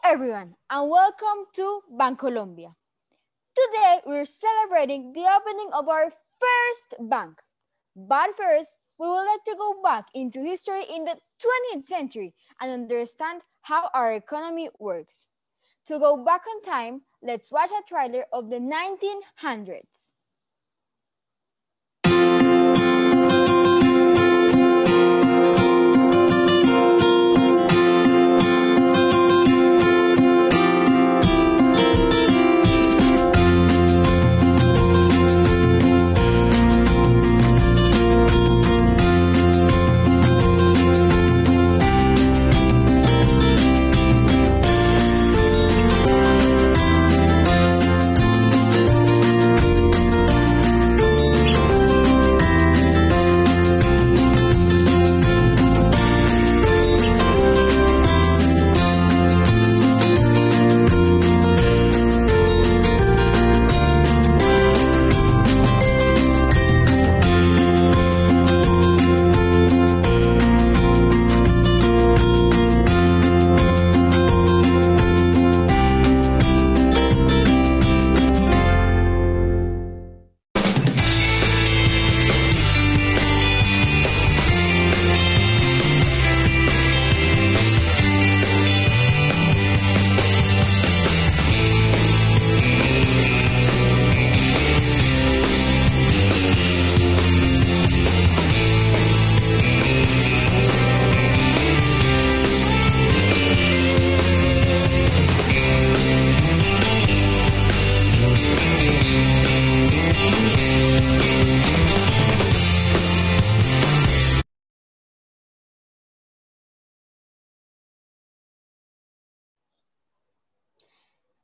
everyone, and welcome to Bancolombia. Today, we're celebrating the opening of our first bank. But first, we would like to go back into history in the 20th century and understand how our economy works. To go back on time, let's watch a trailer of the 1900s.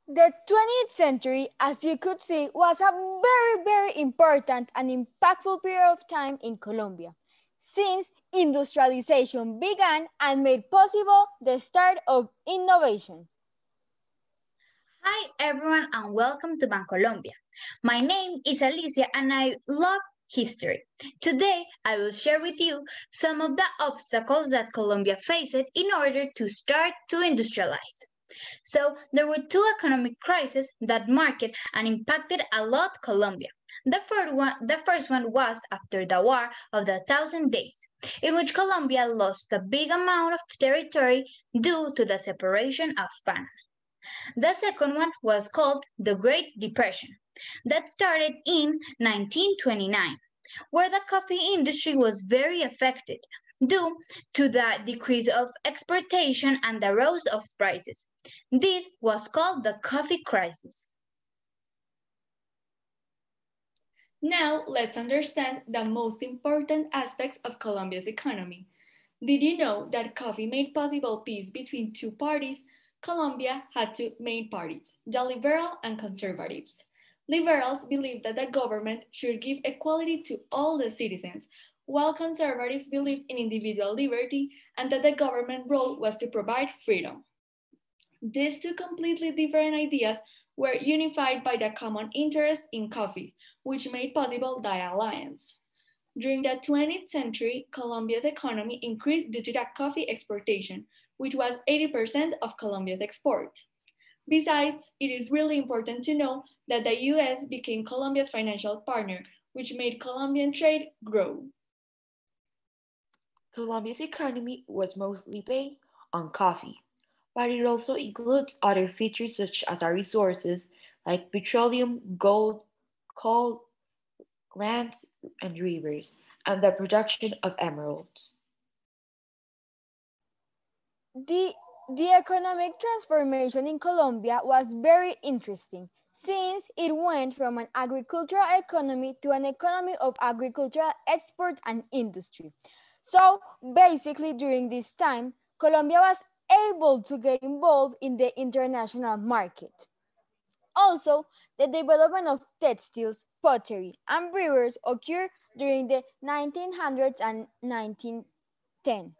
The 20th century, as you could see, was a very important and impactful period of time in Colombia, since industrialization began and made possible the start of innovation. Hi everyone and welcome to Bancolombia. My name is Alicia and I love history. Today I will share with you some of the obstacles that Colombia faced in order to start to industrialize. So there were two economic crises that marked and impacted a lot Colombia. The first one was after the War of the Thousand Days, in which Colombia lost a big amount of territory due to the separation of Panama. The second one was called the Great Depression, that started in 1929, where the coffee industry was very affected due to the decrease of exportation and the rise of prices. This was called the coffee crisis. Now let's understand the most important aspects of Colombia's economy. Did you know that coffee made possible peace between two parties? Colombia had two main parties, the liberal and conservatives. Liberals believed that the government should give equality to all the citizens, while conservatives believed in individual liberty and that the government role was to provide freedom. These two completely different ideas were unified by the common interest in coffee, which made possible the alliance. During the 20th century, Colombia's economy increased due to the coffee exportation, which was 80% of Colombia's export. Besides, it is really important to know that the US became Colombia's financial partner, which made Colombian trade grow. Colombia's economy was mostly based on coffee, but it also includes other features such as our resources like petroleum, gold, coal, lands, and rivers, and the production of emeralds. The economic transformation in Colombia was very interesting, since it went from an agricultural economy to an economy of agricultural export and industry. So basically during this time, Colombia was able to get involved in the international market. Also, the development of textiles, pottery, and brewers occurred during the 1900s and 1910.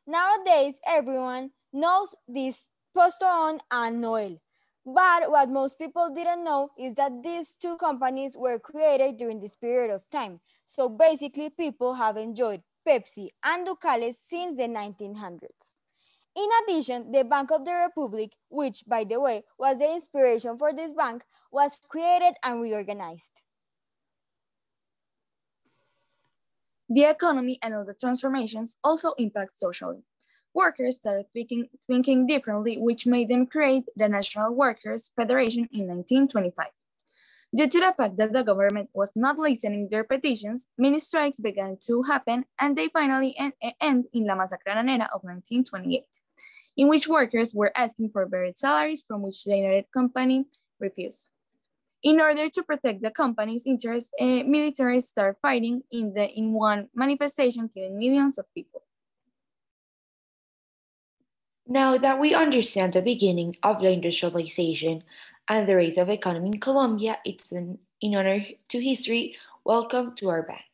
Nowadays, everyone knows this Postón and Noel. But what most people didn't know is that these two companies were created during this period of time. So basically, people have enjoyed Pepsi and Ducales since the 1900s. In addition, the Bank of the Republic, which, by the way, was the inspiration for this bank, was created and reorganized. The economy and all the transformations also impact socially. Workers started thinking differently, which made them create the National Workers' Federation in 1925. Due to the fact that the government was not listening to their petitions, many strikes began to happen, and they finally end in La Masacranera of 1928, in which workers were asking for better salaries, from which the United Company refused. In order to protect the company's interests, military started fighting in one manifestation, killing millions of people. Now that we understand the beginning of the industrialization and the rise of economy in Colombia, it's an honor to history. Welcome to our bank.